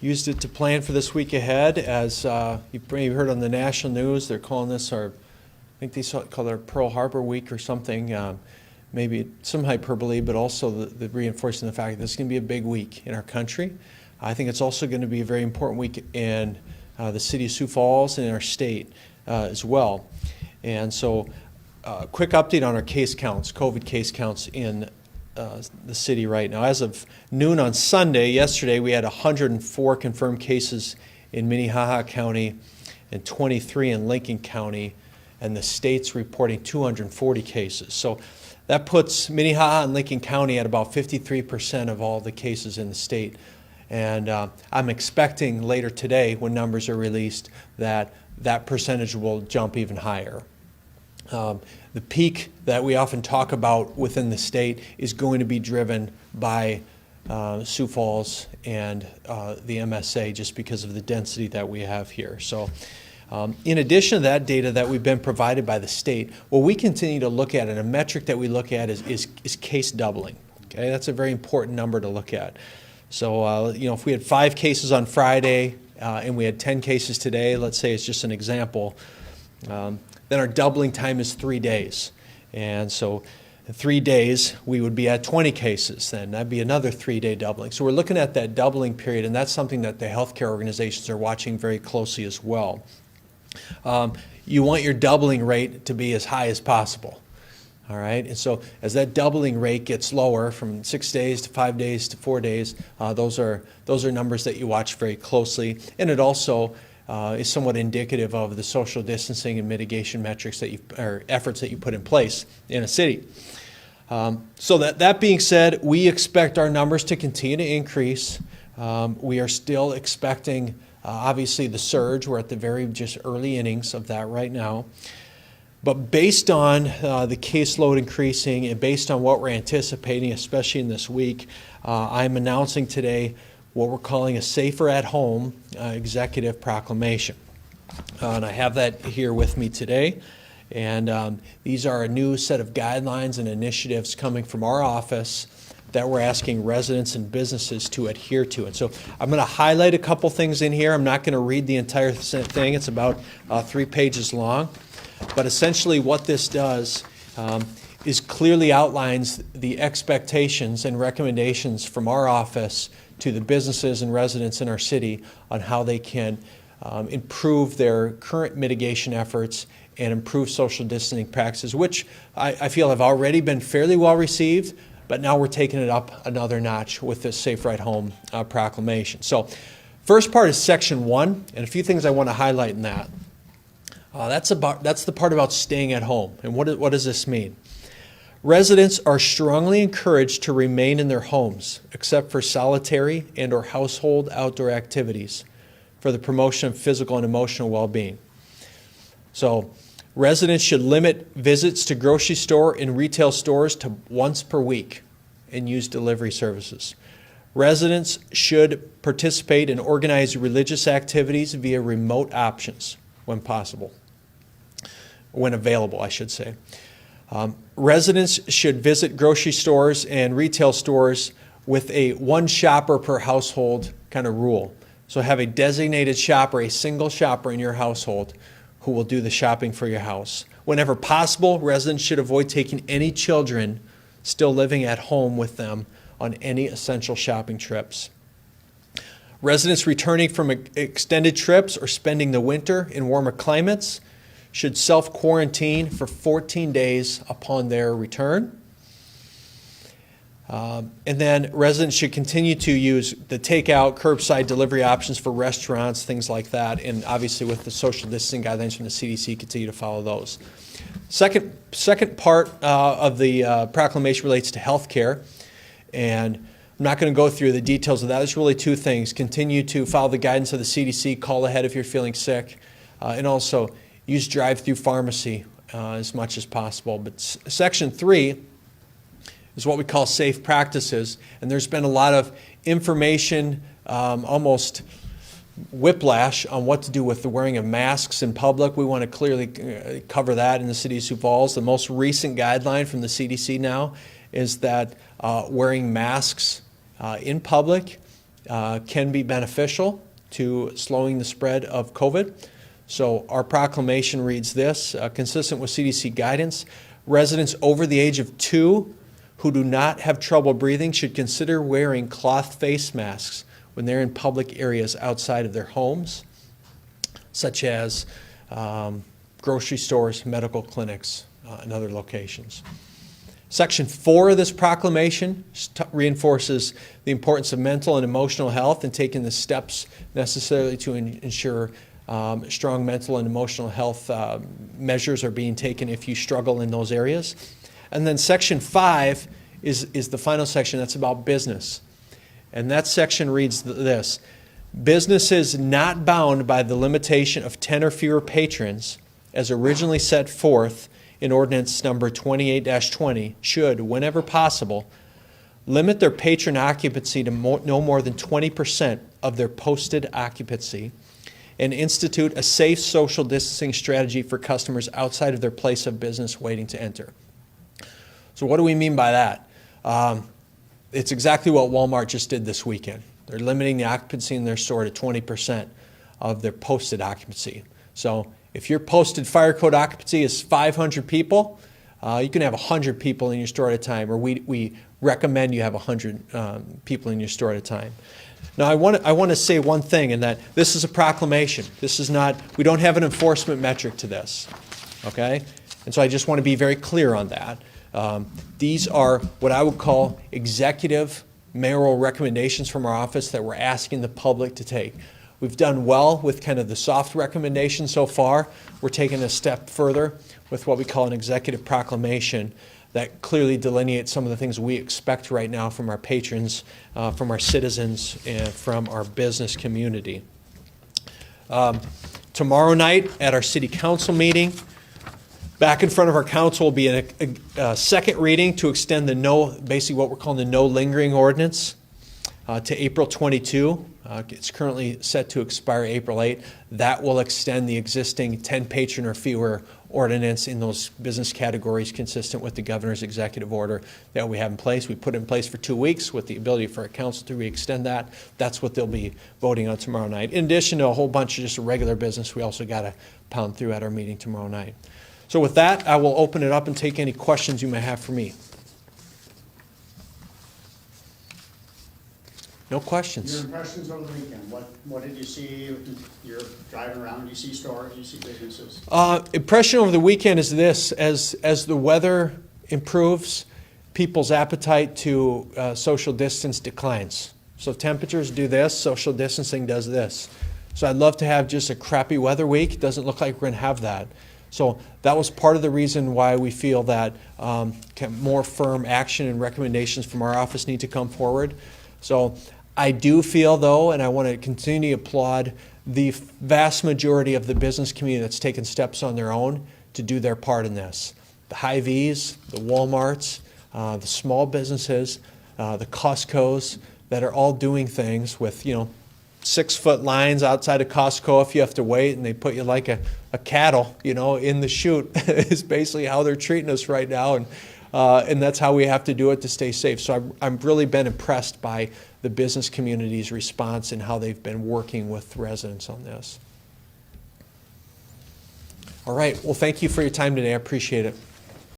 used it to plan for this week ahead. As you may have heard on the national news, they're calling this I think they call it Pearl Harbor Week or something. Maybe some hyperbole, but also the reinforcing the fact that this is going to be a big week in our country. I think it's also going to be a very important week in the city of Sioux Falls and in our state as well. And so, quick update on our case counts, COVID case counts in the city right now. As of noon on Sunday, yesterday, we had 104 confirmed cases in Minnehaha County and 23 in Lincoln County, and the state's reporting 240 cases. So that puts Minnehaha and Lincoln County at about 53% of all the cases in the state. And I'm expecting later today, when numbers are released, that percentage will jump even higher. The peak that we often talk about within the state is going to be driven by Sioux Falls and the MSA, just because of the density that we have here. So in addition to that data that we've been provided by the state, what we continue to look at, and a metric that we look at is case doubling. Okay, that's a very important number to look at. So if we had 5 cases on Friday and we had 10 cases today, let's say it's just an example, then our doubling time is 3 days. And so in 3 days, we would be at 20 cases then. That'd be another 3-day doubling. So we're looking at that doubling period, and that's something that the healthcare organizations are watching very closely as well. You want your doubling rate to be as high as possible. All right, and so as that doubling rate gets lower from 6 days to 5 days to 4 days, those are numbers that you watch very closely, and it also is somewhat indicative of the social distancing and mitigation metrics or efforts that you put in place in a city. So that being said, we expect our numbers to continue to increase. We are still expecting, obviously, the surge. We're at the very just early innings of that right now. But based on the caseload increasing and based on what we're anticipating, especially in this week, I'm announcing today what we're calling a Safer at Home executive proclamation. And I have that here with me today. And these are a new set of guidelines and initiatives coming from our office that we're asking residents and businesses to adhere to. And so I'm going to highlight a couple things in here. I'm not going to read the entire thing. It's about 3 pages long. But essentially what this does is clearly outlines the expectations and recommendations from our office to the businesses and residents in our city on how they can improve their current mitigation efforts and improve social distancing practices, which I feel have already been fairly well received, but now we're taking it up another notch with this Safer at Home proclamation. So first part is section 1, and a few things I want to highlight in that. That's the part about staying at home. And what does this mean? Residents are strongly encouraged to remain in their homes, except for solitary and or household outdoor activities for the promotion of physical and emotional well-being. So residents should limit visits to grocery store and retail stores to once per week and use delivery services. Residents should participate in organized religious activities via remote options when possible. When available, I should say. Residents should visit grocery stores and retail stores with a 1 shopper per household kind of rule. So have a designated shopper, a single shopper in your household who will do the shopping for your house. Whenever possible, residents should avoid taking any children still living at home with them on any essential shopping trips. Residents returning from extended trips or spending the winter in warmer climates should self-quarantine for 14 days upon their return. And then residents should continue to use the takeout, curbside delivery options for restaurants, things like that. And obviously with the social distancing guidelines from the CDC, continue to follow those. Second part of the proclamation relates to health care. And I'm not going to go through the details of that. It's really 2 things. Continue to follow the guidance of the CDC, call ahead if you're feeling sick, and also use drive-through pharmacy as much as possible. But section 3 is what we call safe practices, and there's been a lot of information, almost whiplash on what to do with the wearing of masks in public. We want to clearly cover that in the city of Sioux Falls. The most recent guideline from the CDC now is that wearing masks in public can be beneficial to slowing the spread of COVID. So our proclamation reads this, consistent with CDC guidance, residents over the age of 2 who do not have trouble breathing should consider wearing cloth face masks when they're in public areas outside of their homes, such as grocery stores, medical clinics, and other locations. Section 4 of this proclamation reinforces the importance of mental and emotional health and taking the steps necessary to ensure strong mental and emotional health measures are being taken if you struggle in those areas. And then Section 5 is the final section that's about business. And that section reads this: businesses not bound by the limitation of 10 or fewer patrons as originally set forth in ordinance number 28-20 should, whenever possible, limit their patron occupancy to no more than 20% of their posted occupancy and institute a safe social distancing strategy for customers outside of their place of business waiting to enter. So what do we mean by that? It's exactly what Walmart just did this weekend. They're limiting the occupancy in their store to 20% of their posted occupancy. So if your posted fire code occupancy is 500 people, you can have 100 people in your store at a time, or we recommend you have 100 people in your store at a time. Now, I want to say one thing, in that this is a proclamation. This is not, we don't have an enforcement metric to this, okay? And so I just want to be very clear on that. These are what I would call executive mayoral recommendations from our office that we're asking the public to take. We've done well with kind of the soft recommendations so far. We're taking a step further with what we call an executive proclamation that clearly delineates some of the things we expect right now from our patrons, from our citizens, and from our business community. Tomorrow night at our city council meeting, back in front of our council will be a second reading to extend basically what we're calling the no lingering ordinance to April 22. It's currently set to expire April 8. That will extend the existing 10 patron or fewer ordinance in those business categories consistent with the governor's executive order that we have in place. We put it in place for 2 weeks with the ability for our council to re-extend that. That's what they'll be voting on tomorrow night. In addition to a whole bunch of just regular business we also got to pound through at our meeting tomorrow night. So with that, I will open it up and take any questions you may have for me. No questions. Your impressions over the weekend, what did you see? You're driving around, you see stores, you see businesses? Impression over the weekend is this: as the weather improves, people's appetite to social distance declines. So if temperatures do this, social distancing does this. So I'd love to have just a crappy weather week. Doesn't look like we're going to have that. So that was part of the reason why we feel that more firm action and recommendations from our office need to come forward. So I do feel, though, and I want to continue to applaud the vast majority of the business community that's taken steps on their own to do their part in this. The Hy-Vees, the Walmarts, the small businesses, the Costcos that are all doing things with, 6-foot lines outside of Costco if you have to wait, and they put you like a cattle, in the chute is basically how they're treating us right now. And that's how we have to do it to stay safe. So I've really been impressed by the business community's response and how they've been working with residents on this. All right. Well, thank you for your time today. I appreciate it.